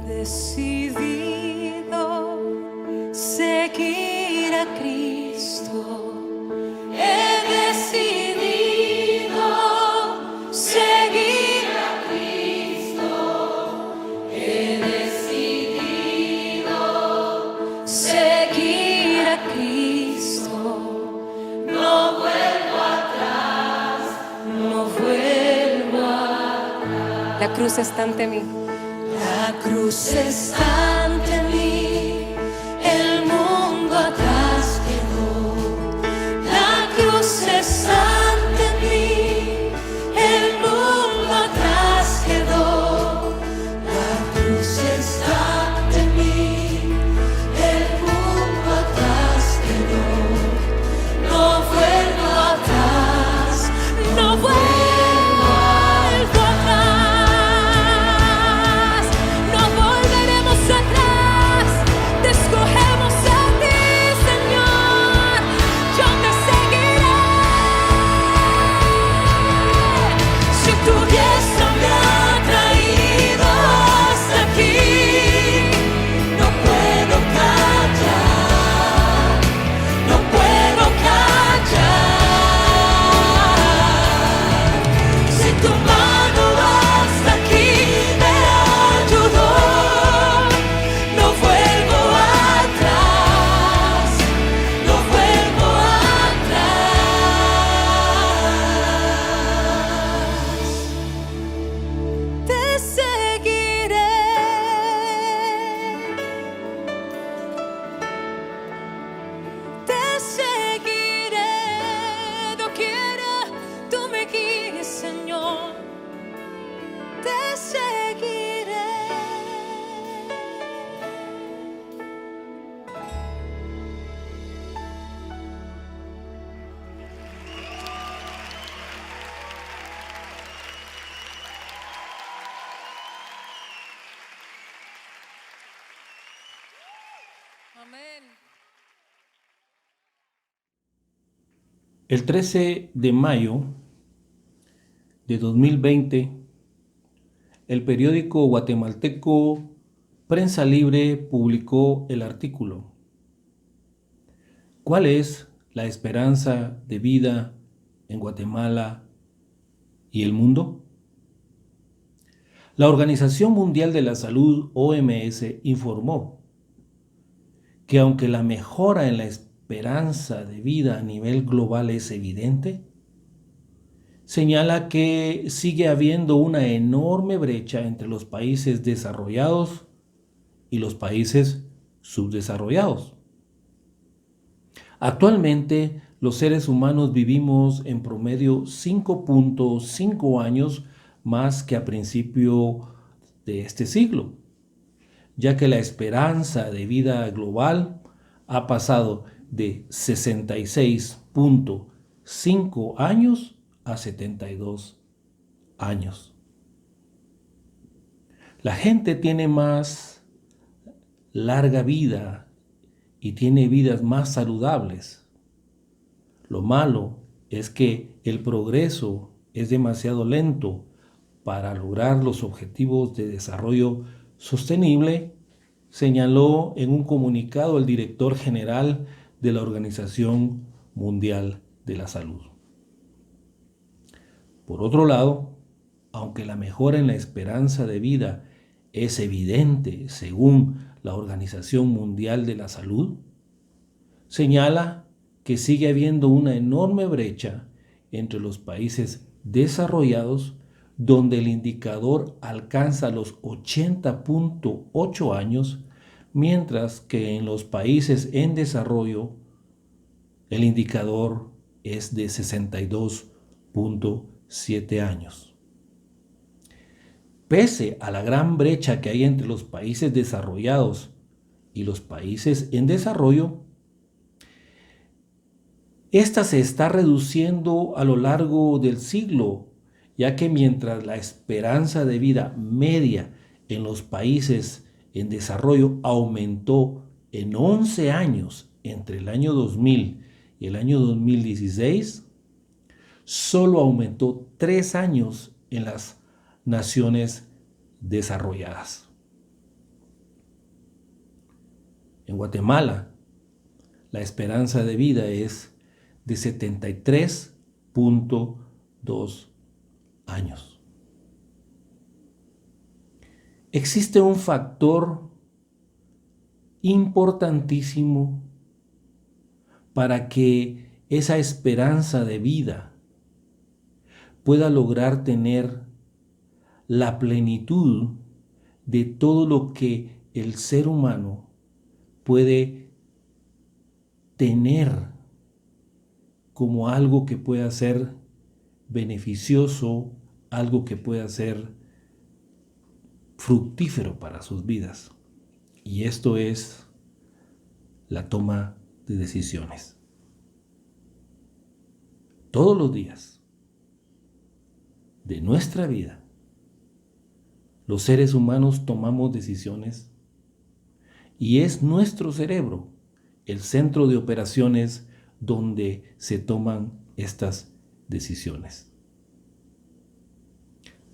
decidido seguir a Cristo. He decidido seguir a Cristo. He decidido seguir a Cristo. No vuelvo atrás, no vuelvo atrás. La cruz está ante mí. La cruz está ante mí, el mundo atrás quedó. La cruz está ante mí, el mundo atrás quedó. La cruz está ante mí, el mundo atrás quedó. No vuelvo atrás, no vuelvo. Amén. El 13 de mayo de 2020, el periódico guatemalteco Prensa Libre publicó el artículo ¿Cuál es la esperanza de vida en Guatemala y el mundo? La Organización Mundial de la Salud, OMS, informó que aunque la mejora en la esperanza de vida a nivel global es evidente, señala que sigue habiendo una enorme brecha entre los países desarrollados y los países subdesarrollados. Actualmente, los seres humanos vivimos en promedio 5.5 años más que a principio de este siglo, ya que la esperanza de vida global ha pasado de 66.5 años a 72 años. La gente tiene más larga vida y tiene vidas más saludables. Lo malo es que el progreso es demasiado lento para lograr los objetivos de desarrollo sostenible, señaló en un comunicado el director general de la Organización Mundial de la Salud. Por otro lado, aunque la mejora en la esperanza de vida es evidente según la Organización Mundial de la Salud, señala que sigue habiendo una enorme brecha entre los países desarrollados, donde el indicador alcanza los 80.8 años, mientras que en los países en desarrollo el indicador es de 62.7 años. Pese a la gran brecha que hay entre los países desarrollados y los países en desarrollo, esta se está reduciendo a lo largo del siglo, ya que mientras la esperanza de vida media en los países en desarrollo aumentó en 11 años entre el año 2000 y el año 2016, solo aumentó 3 años en las naciones desarrolladas. En Guatemala, la esperanza de vida es de 73.2 años. Existe un factor importantísimo para que esa esperanza de vida pueda lograr tener la plenitud de todo lo que el ser humano puede tener como algo que pueda ser beneficioso, algo que pueda ser fructífero para sus vidas. Y esto es la toma de decisiones. Todos los días de nuestra vida, los seres humanos tomamos decisiones y es nuestro cerebro el centro de operaciones donde se toman estas decisiones.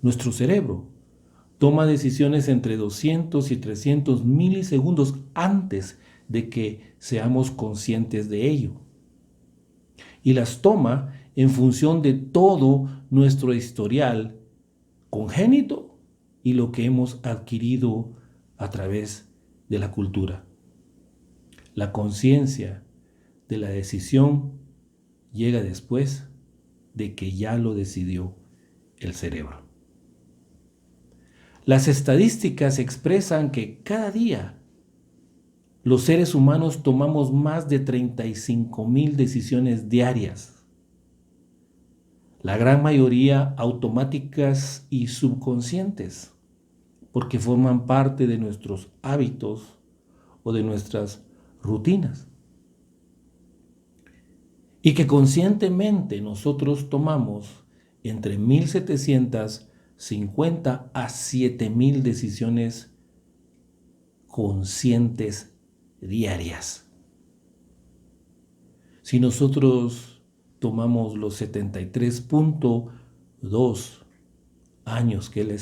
Nuestro cerebro toma decisiones entre 200 y 300 milisegundos antes de que seamos conscientes de ello. Y las toma en función de todo nuestro historial congénito y lo que hemos adquirido a través de la cultura. La conciencia de la decisión llega después de que ya lo decidió el cerebro. Las estadísticas expresan que cada día los seres humanos tomamos más de 35,000 decisiones diarias, la gran mayoría automáticas y subconscientes, porque forman parte de nuestros hábitos o de nuestras rutinas. Y que conscientemente nosotros tomamos entre 1,750 a 7,000 decisiones conscientes diarias. Si nosotros tomamos los 73.2 años que es la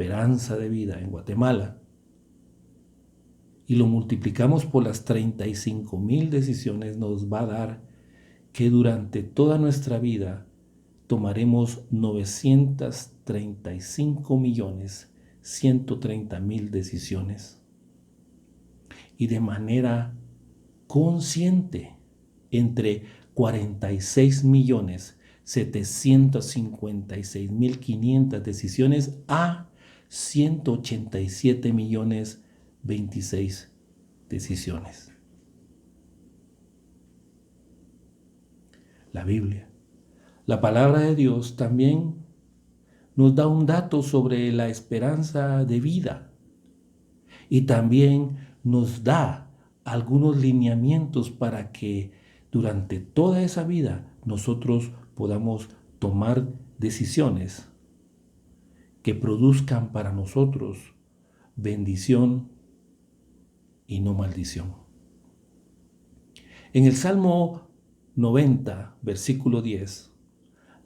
esperanza de vida en Guatemala y lo multiplicamos por las 35,000 decisiones, nos va a dar que durante toda nuestra vida tomaremos 935,130,000 decisiones y de manera consciente entre 46,756,500 decisiones a 187,026,000 decisiones. La Biblia, la palabra de Dios también nos da un dato sobre la esperanza de vida y también nos da algunos lineamientos para que durante toda esa vida nosotros podamos tomar decisiones que produzcan para nosotros bendición y no maldición. En el Salmo 90, versículo 10,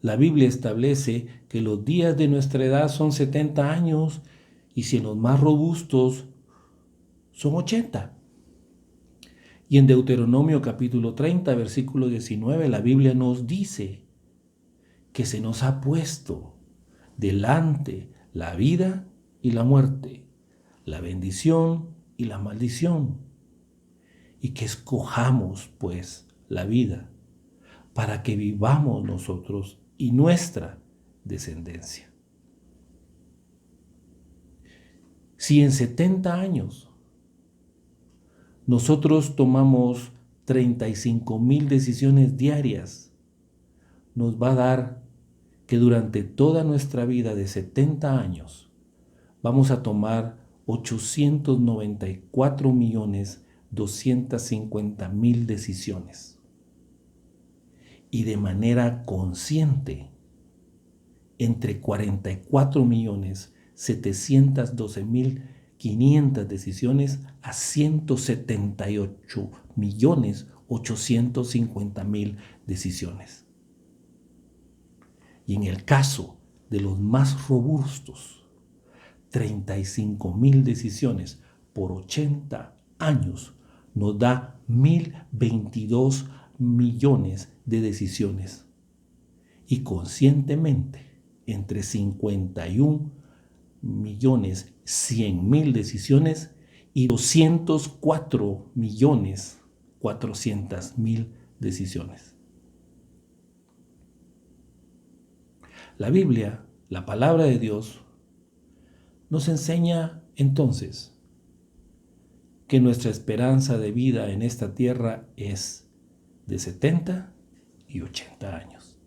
la Biblia establece que los días de nuestra edad son 70 años y si en los más robustos son 80. Y en Deuteronomio capítulo 30, versículo 19, la Biblia nos dice que se nos ha puesto delante la vida y la muerte, la bendición y la maldición, y que escojamos pues la vida para que vivamos nosotros y nuestra descendencia. Si en 70 años nosotros tomamos 35,000 decisiones diarias, nos va a dar que durante toda nuestra vida de 70 años vamos a tomar 894,250,000 decisiones. Y de manera consciente, entre 44,712,500 decisiones a 178,850,000 decisiones. Y en el caso de los más robustos, 35,000 decisiones por 80 años nos da 1022 millones de decisiones. Y conscientemente, entre 51 millones 100 mil decisiones y 204 millones 400 mil decisiones. La Biblia, la palabra de Dios, nos enseña entonces que nuestra esperanza de vida en esta tierra es de 70 y 80 años.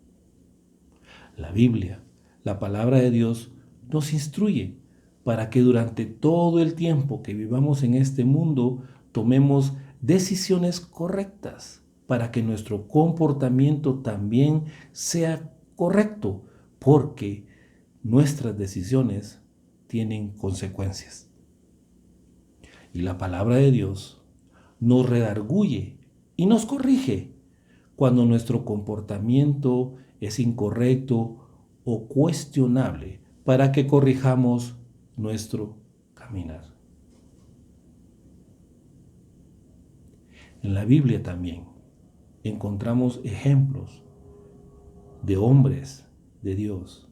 La Biblia, la palabra de Dios, nos instruye para que durante todo el tiempo que vivamos en este mundo tomemos decisiones correctas, para que nuestro comportamiento también sea correcto, porque nuestras decisiones tienen consecuencias. Y la palabra de Dios nos redarguye y nos corrige cuando nuestro comportamiento es incorrecto o cuestionable, para que corrijamos nuestro caminar. En la Biblia también encontramos ejemplos de hombres de Dios,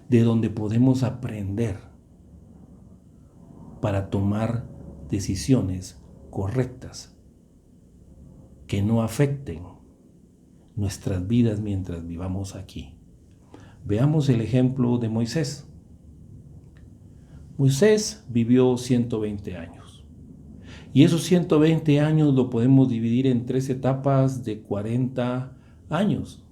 de donde podemos aprender para tomar decisiones correctas que no afecten nuestras vidas mientras vivamos aquí. Veamos el ejemplo de Moisés. Moisés vivió 120 años. Y esos 120 años lo podemos dividir en 3 etapas de 40 años.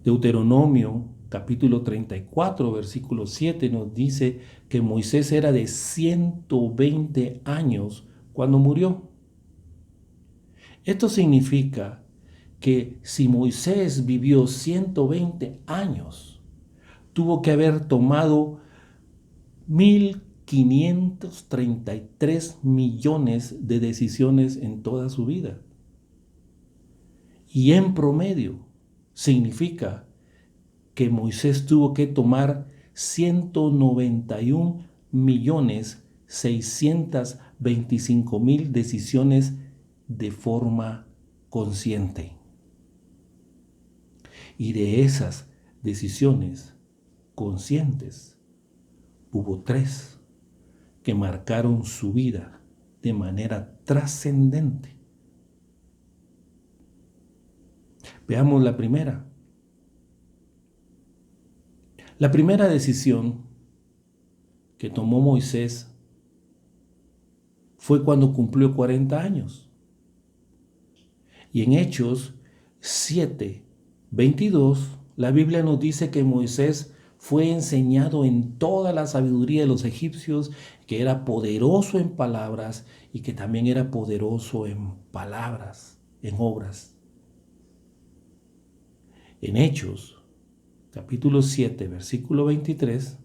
Deuteronomio capítulo 34, versículo 7 nos dice que Moisés era de 120 años cuando murió. Esto significa que si Moisés vivió 120 años, tuvo que haber tomado 1.533 millones de decisiones en toda su vida. Y en promedio significa que Moisés tuvo que tomar 191.625.000 decisiones de forma consciente. Y de esas decisiones conscientes, hubo 3 que marcaron su vida de manera trascendente. Veamos la primera. La primera decisión que tomó Moisés fue cuando cumplió 40 años. Y en Hechos 7:22, la Biblia nos dice que Moisés fue enseñado en toda la sabiduría de los egipcios, que era poderoso en palabras y que también era poderoso en palabras, en obras. En Hechos, capítulo 7, versículo 23,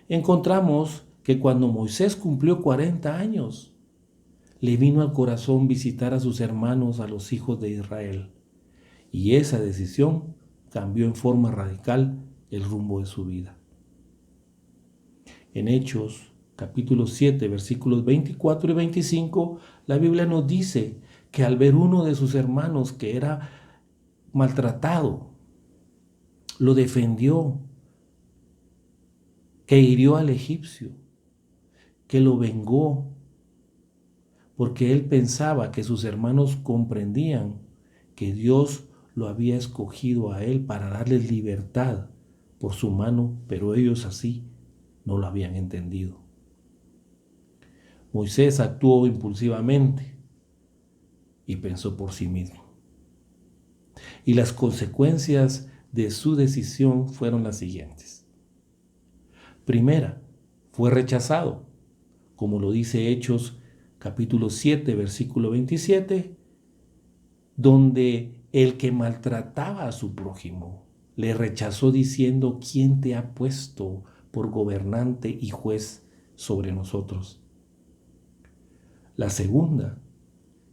encontramos que cuando Moisés cumplió 40 años, le vino al corazón visitar a sus hermanos, a los hijos de Israel. Y esa decisión cambió en forma radical el rumbo de su vida. En Hechos, capítulo 7, versículos 24 y 25, la Biblia nos dice que al ver uno de sus hermanos que era maltratado, lo defendió, que hirió al egipcio, que lo vengó, porque él pensaba que sus hermanos comprendían que Dios lo había escogido a él para darles libertad por su mano, pero ellos así no lo habían entendido. Moisés actuó impulsivamente y pensó por sí mismo. Y las consecuencias de su decisión fueron las siguientes. Primera, fue rechazado, como lo dice Hechos capítulo 7, versículo 27, donde el que maltrataba a su prójimo le rechazó diciendo: ¿quién te ha puesto por gobernante y juez sobre nosotros? La segunda,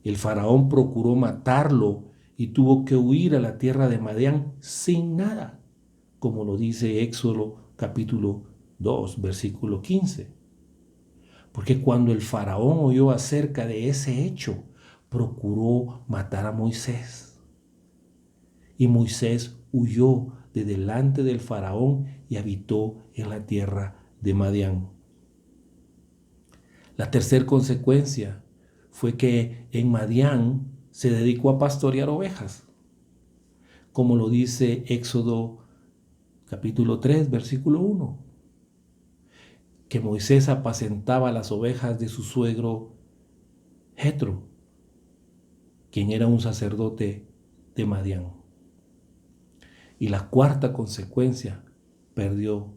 el faraón procuró matarlo y tuvo que huir a la tierra de Madián sin nada, como lo dice Éxodo capítulo 2, versículo 15. Porque cuando el faraón oyó acerca de ese hecho, procuró matar a Moisés. Y Moisés huyó de delante del faraón y habitó en la tierra de Madián. La tercera consecuencia fue que en Madián se dedicó a pastorear ovejas, como lo dice Éxodo capítulo 3, versículo 1, que Moisés apacentaba las ovejas de su suegro Jetro, quien era un sacerdote de Madián. Y la cuarta consecuencia, perdió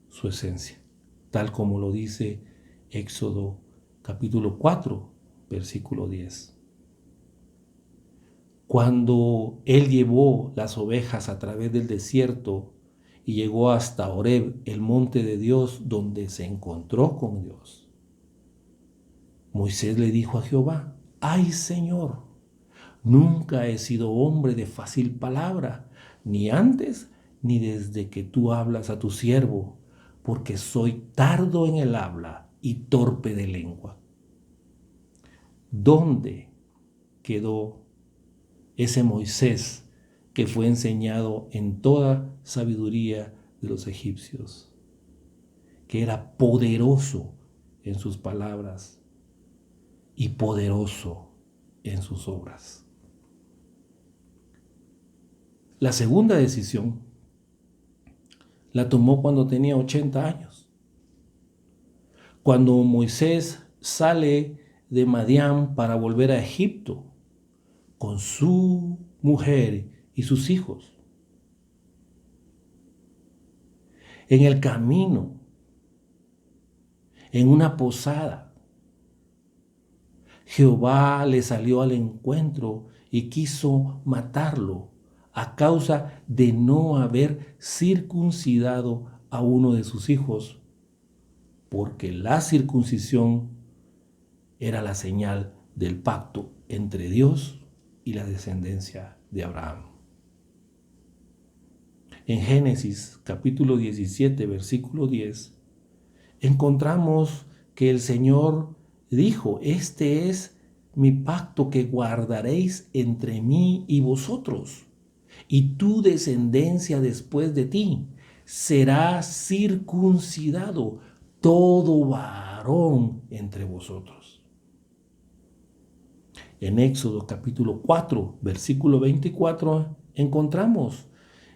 su esencia, tal como lo dice Éxodo capítulo 4, versículo 10. Cuando él llevó las ovejas a través del desierto y llegó hasta Horeb, el monte de Dios, donde se encontró con Dios, Moisés le dijo a Jehová: ¡ay, Señor! Nunca he sido hombre de fácil palabra, ni antes ni desde que tú hablas a tu siervo, porque soy tardo en el habla y torpe de lengua. ¿Dónde quedó ese Moisés que fue enseñado en toda sabiduría de los egipcios, que era poderoso en sus palabras y poderoso en sus obras? La segunda decisión la tomó cuando tenía 80 años. Cuando Moisés sale de Madián para volver a Egipto con su mujer y sus hijos. En el camino, en una posada, Jehová le salió al encuentro y quiso matarlo a causa de no haber circuncidado a uno de sus hijos, porque la circuncisión era la señal del pacto entre Dios y la descendencia de Abraham. En Génesis capítulo 17, versículo 10, encontramos que el Señor dijo: este es mi pacto que guardaréis entre mí y vosotros, y tu descendencia después de ti será circuncidado todo varón entre vosotros. En Éxodo capítulo 4, versículo 24, encontramos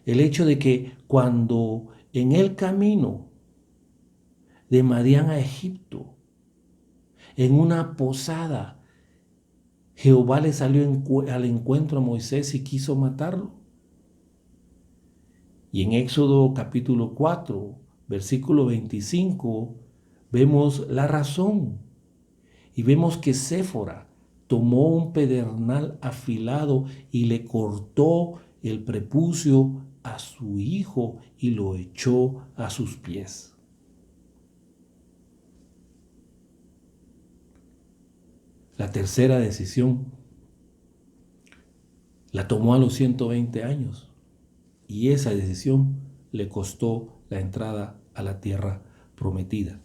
el hecho de que cuando en el camino de Madián a Egipto, en una posada, Jehová le salió al encuentro a Moisés y quiso matarlo. Y en Éxodo capítulo 4, versículo 25, vemos la razón. Y vemos que Séfora tomó un pedernal afilado y le cortó el prepucio a su hijo y lo echó a sus pies. La tercera decisión la tomó a los 120 años y esa decisión le costó la entrada a la tierra prometida.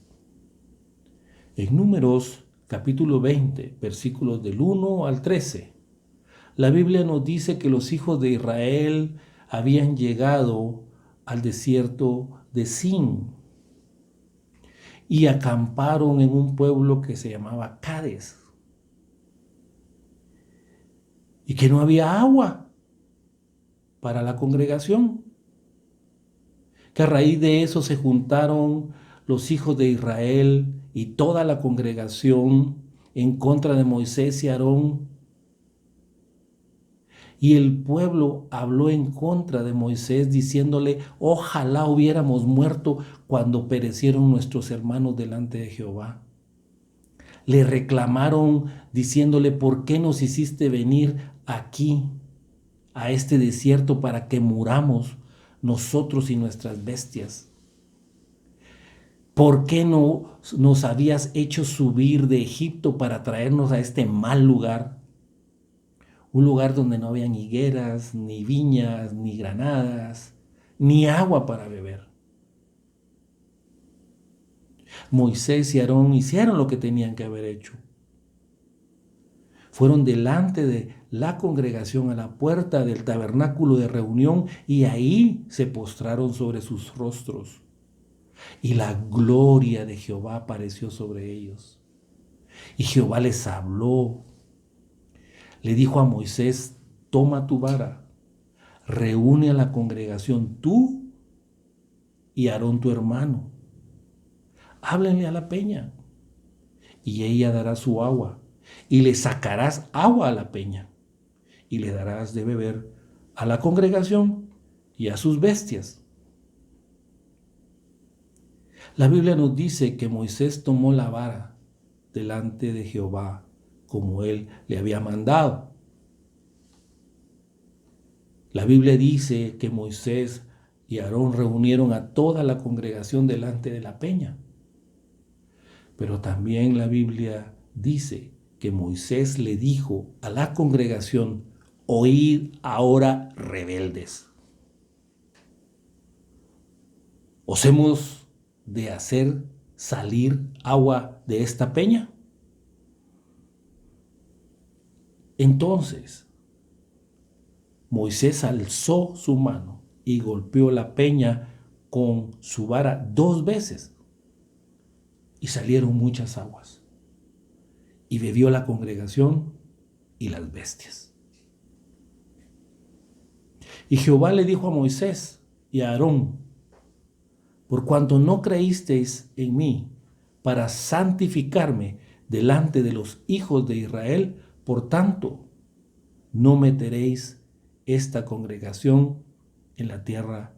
En Números capítulo 20, versículos del 1 al 13, la Biblia nos dice que los hijos de Israel habían llegado al desierto de Sin y acamparon en un pueblo que se llamaba Cades, y que no había agua para la congregación, que a raíz de eso se juntaron los hijos de Israel y toda la congregación en contra de Moisés y Aarón, y el pueblo habló en contra de Moisés diciéndole: ojalá hubiéramos muerto cuando perecieron nuestros hermanos delante de Jehová. Le reclamaron diciéndole: ¿por qué nos hiciste venir aquí a este desierto para que muramos nosotros y nuestras bestias? ¿Por qué no nos habías hecho subir de Egipto para traernos a este mal lugar? Un lugar donde no habían higueras, ni viñas, ni granadas, ni agua para beber. Moisés y Aarón hicieron lo que tenían que haber hecho. Fueron delante de la congregación a la puerta del tabernáculo de reunión y ahí se postraron sobre sus rostros. Y la gloria de Jehová apareció sobre ellos. Y Jehová les habló. Le dijo a Moisés: toma tu vara, reúne a la congregación, tú y Aarón tu hermano. Háblenle a la peña, y ella dará su agua, y le sacarás agua a la peña, y le darás de beber a la congregación y a sus bestias. La Biblia nos dice que Moisés tomó la vara delante de Jehová, como él le había mandado. La Biblia dice que Moisés y Aarón reunieron a toda la congregación delante de la peña. Pero también la Biblia dice que Moisés le dijo a la congregación: oíd ahora, rebeldes. ¿Os hemos de hacer salir agua de esta peña? Entonces Moisés alzó su mano y golpeó la peña con su vara 2 veces, y salieron muchas aguas, y bebió la congregación y las bestias. Y Jehová le dijo a Moisés y a Aarón: por cuanto no creísteis en mí para santificarme delante de los hijos de Israel, por tanto, no meteréis esta congregación en la tierra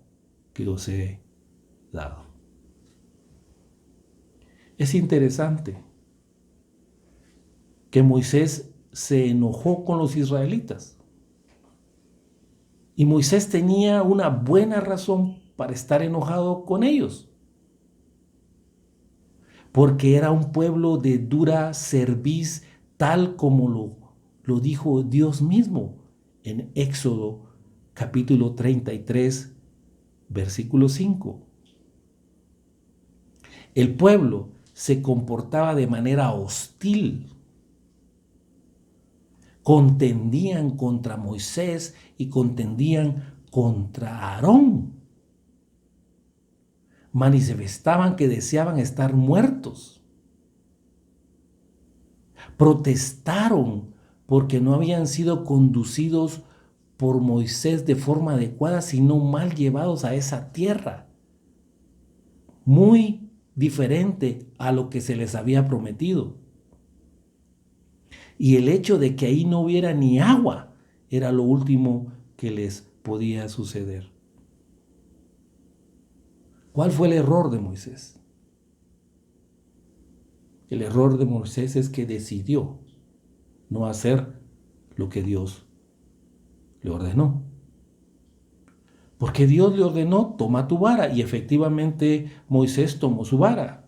que os he dado. Es interesante que Moisés se enojó con los israelitas. Y Moisés tenía una buena razón para estar enojado con ellos, porque era un pueblo de dura cerviz, tal como lo dijo Dios mismo en Éxodo capítulo 33, versículo 5. El pueblo se comportaba de manera hostil. Contendían contra Moisés y contendían contra Aarón. Manifestaban que deseaban estar muertos. Protestaron porque no habían sido conducidos por Moisés de forma adecuada, sino mal llevados a esa tierra, muy diferente a lo que se les había prometido. Y el hecho de que ahí no hubiera ni agua era lo último que les podía suceder. ¿Cuál fue el error de Moisés? El error de Moisés es que decidió no hacer lo que Dios le ordenó. Porque Dios le ordenó: toma tu vara, y efectivamente Moisés tomó su vara.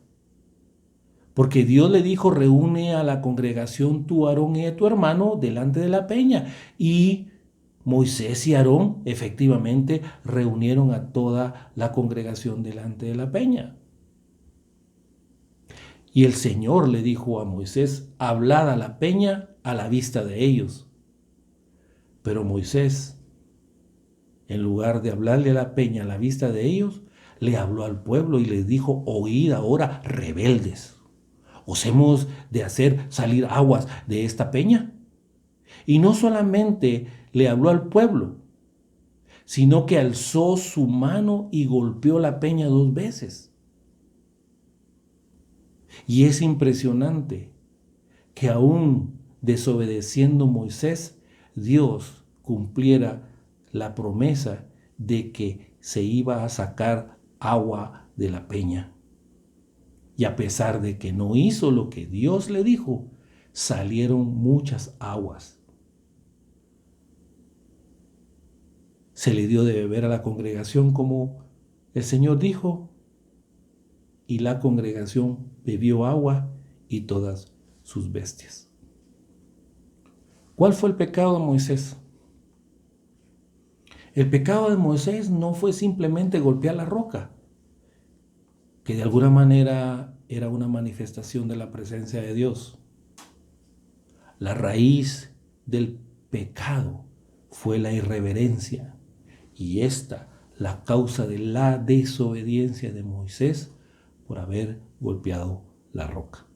Porque Dios le dijo: reúne a la congregación tú, Aarón y a tu hermano delante de la peña. Y Moisés y Aarón efectivamente reunieron a toda la congregación delante de la peña. Y el Señor le dijo a Moisés: hablad a la peña a la vista de ellos. Pero Moisés, en lugar de hablarle a la peña a la vista de ellos, le habló al pueblo y les dijo: oíd ahora, rebeldes. ¿Os hemos de hacer salir aguas de esta peña? Y no solamente le habló al pueblo, sino que alzó su mano y golpeó la peña 2 veces. Y es impresionante que aún desobedeciendo Moisés, Dios cumpliera la promesa de que se iba a sacar agua de la peña. Y a pesar de que no hizo lo que Dios le dijo, salieron muchas aguas. Se le dio de beber a la congregación como el Señor dijo, y la congregación bebió agua y todas sus bestias. ¿Cuál fue el pecado de Moisés? El pecado de Moisés no fue simplemente golpear la roca, que de alguna manera era una manifestación de la presencia de Dios. La raíz del pecado fue la irreverencia y esta la causa de la desobediencia de Moisés por haber golpeado la roca.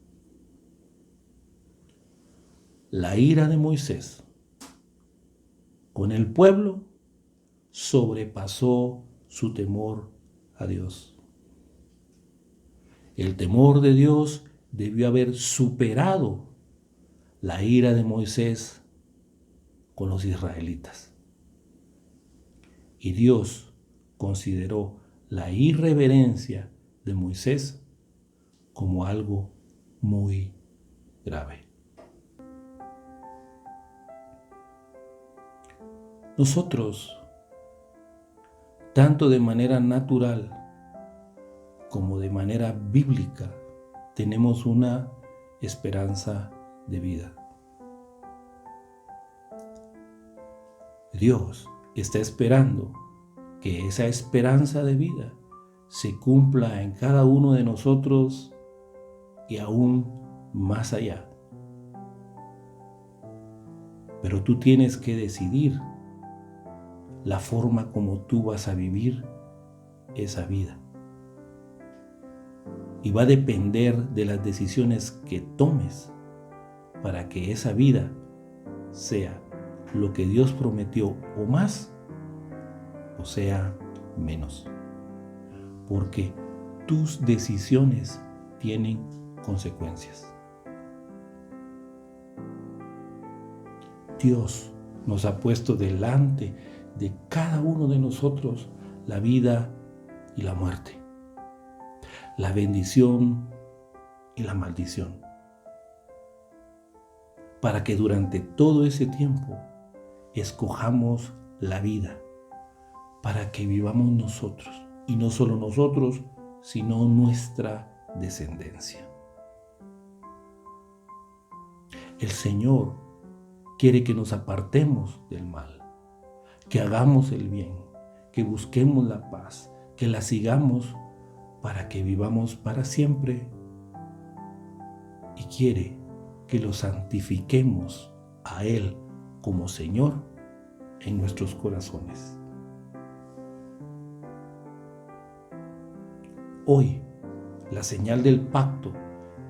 La ira de Moisés con el pueblo sobrepasó su temor a Dios. El temor de Dios debió haber superado la ira de Moisés con los israelitas. Y Dios consideró la irreverencia de Moisés como algo muy grave. Nosotros, tanto de manera natural como de manera bíblica, tenemos una esperanza de vida. Dios está esperando que esa esperanza de vida se cumpla en cada uno de nosotros y aún más allá. Pero tú tienes que decidir la forma como tú vas a vivir esa vida. Y va a depender de las decisiones que tomes para que esa vida sea lo que Dios prometió o más, o sea menos. Porque tus decisiones tienen consecuencias. Dios nos ha puesto delante de cada uno de nosotros la vida y la muerte, la bendición y la maldición, para que durante todo ese tiempo escojamos la vida, para que vivamos nosotros, y no solo nosotros, sino nuestra descendencia. El Señor quiere que nos apartemos del mal, que hagamos el bien, que busquemos la paz, que la sigamos para que vivamos para siempre, y quiere que lo santifiquemos a Él como Señor en nuestros corazones. Hoy, la señal del pacto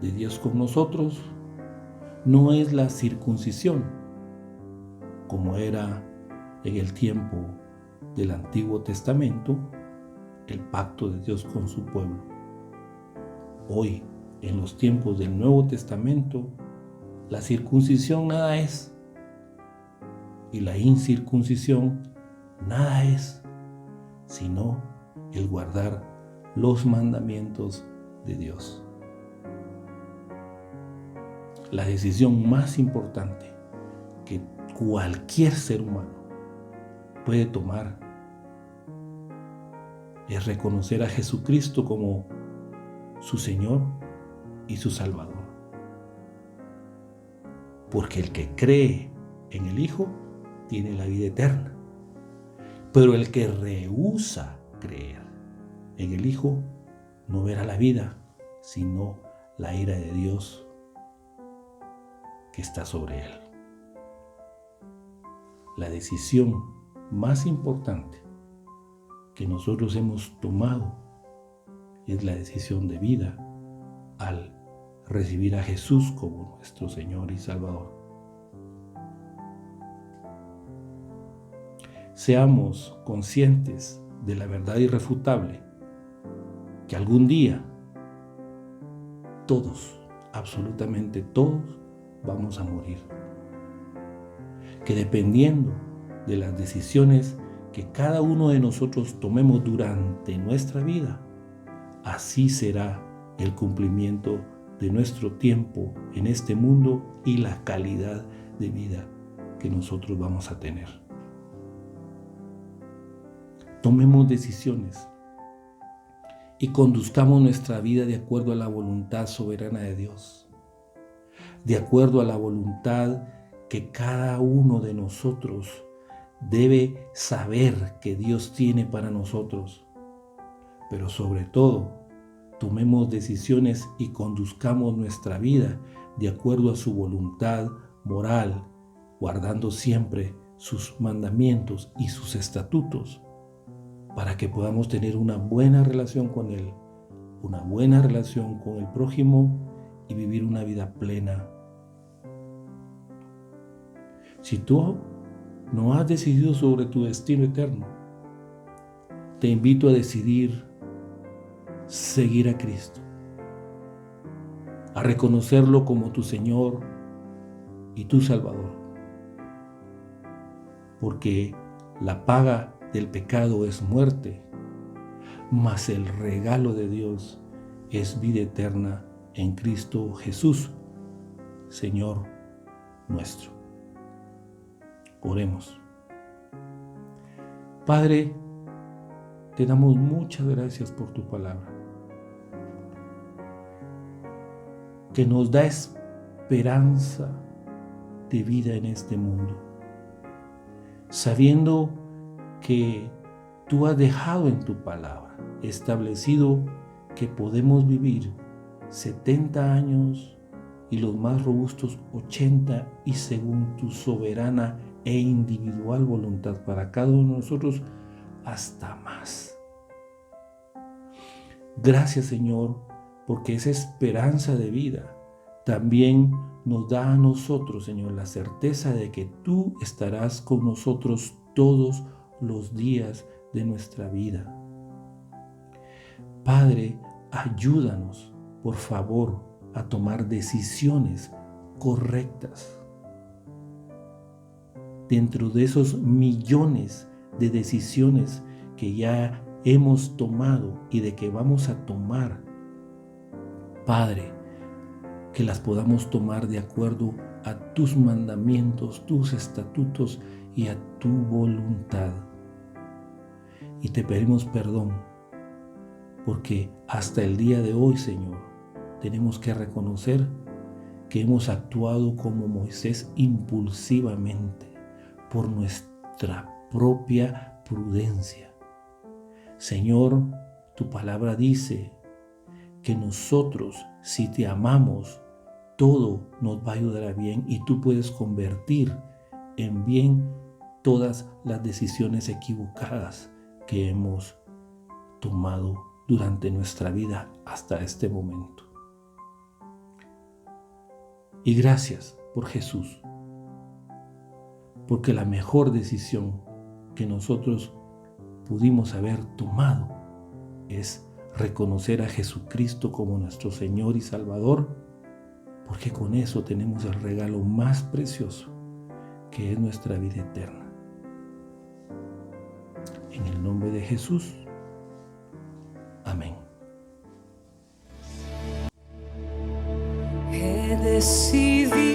de Dios con nosotros no es la circuncisión, como era en el tiempo del Antiguo Testamento, el pacto de Dios con su pueblo. Hoy, en los tiempos del Nuevo Testamento, la circuncisión nada es, y la incircuncisión nada es, sino el guardar los mandamientos de Dios. La decisión más importante que cualquier ser humano puede tomar es reconocer a Jesucristo como su Señor y su Salvador. Porque el que cree en el Hijo tiene la vida eterna. Pero el que rehúsa creer en el Hijo no verá la vida, sino la ira de Dios que está sobre él. La decisión más importante que nosotros hemos tomado es la decisión de vida al recibir a Jesús como nuestro Señor y Salvador. Seamos conscientes de la verdad irrefutable que algún día todos, absolutamente todos, vamos a morir. Que dependiendo de las decisiones que cada uno de nosotros tomemos durante nuestra vida, así será el cumplimiento de nuestro tiempo en este mundo y la calidad de vida que nosotros vamos a tener. Tomemos decisiones y conduzcamos nuestra vida de acuerdo a la voluntad soberana de Dios, de acuerdo a la voluntad que cada uno de nosotros debe saber que Dios tiene para nosotros, pero sobre todo tomemos decisiones y conduzcamos nuestra vida de acuerdo a su voluntad moral, guardando siempre sus mandamientos y sus estatutos, para que podamos tener una buena relación con Él, una buena relación con el prójimo y vivir una vida plena. Si tú no has decidido sobre tu destino eterno, te invito a decidir seguir a Cristo, a reconocerlo como tu Señor y tu Salvador, porque la paga del pecado es muerte, mas el regalo de Dios es vida eterna en Cristo Jesús, Señor nuestro. Oremos. Padre, te damos muchas gracias por tu palabra, que nos da esperanza de vida en este mundo, sabiendo que tú has dejado en tu palabra establecido que podemos vivir 70 años y los más robustos 80, y según tu soberana e individual voluntad para cada uno de nosotros hasta más. Gracias, Señor, porque esa esperanza de vida también nos da a nosotros, Señor, la certeza de que tú estarás con nosotros todos los días de nuestra vida. Padre, ayúdanos, por favor, a tomar decisiones correctas. Dentro de esos millones de decisiones que ya hemos tomado y de que vamos a tomar, Padre, que las podamos tomar de acuerdo a tus mandamientos, tus estatutos y a tu voluntad. Y te pedimos perdón, porque hasta el día de hoy, Señor, tenemos que reconocer que hemos actuado como Moisés impulsivamente, por nuestra propia prudencia. Señor, tu palabra dice que nosotros, si te amamos, todo nos va a ayudar a bien, y tú puedes convertir en bien todas las decisiones equivocadas que hemos tomado durante nuestra vida hasta este momento. Y gracias por Jesús, porque la mejor decisión que nosotros pudimos haber tomado es reconocer a Jesucristo como nuestro Señor y Salvador, porque con eso tenemos el regalo más precioso, que es nuestra vida eterna. En el nombre de Jesús. Amén. He decidido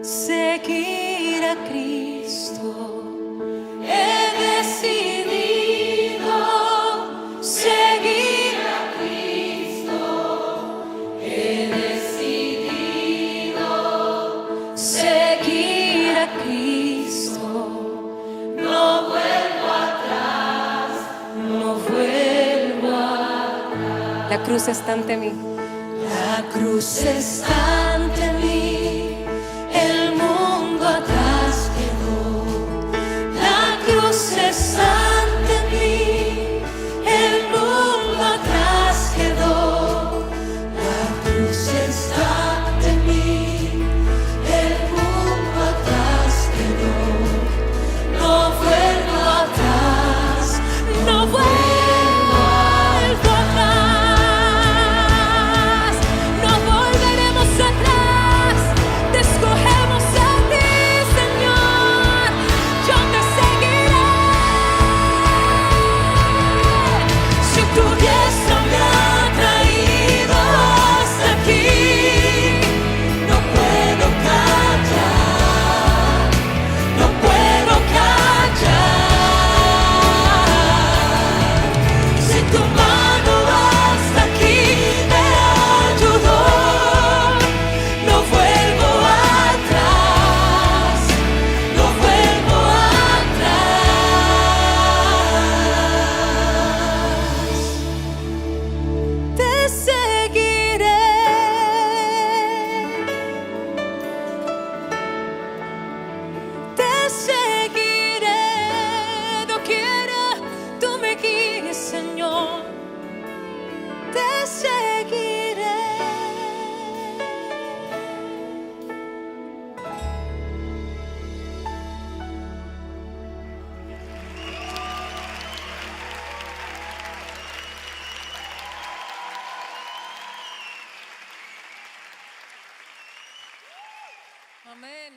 seguir a Cristo. He decidido seguir a Cristo. He decidido seguir a Cristo. No vuelvo atrás, no vuelvo atrás. La cruz está ante mí. La cruz está ante mí, el mundo atrás quedó. La cruz está ante mí, el mundo atrás quedó. La cruz está ante mí, el mundo atrás quedó. No vuelvo atrás, no vuelvo atrás. Escogemos a ti, Señor. Yo te seguiré. Amén.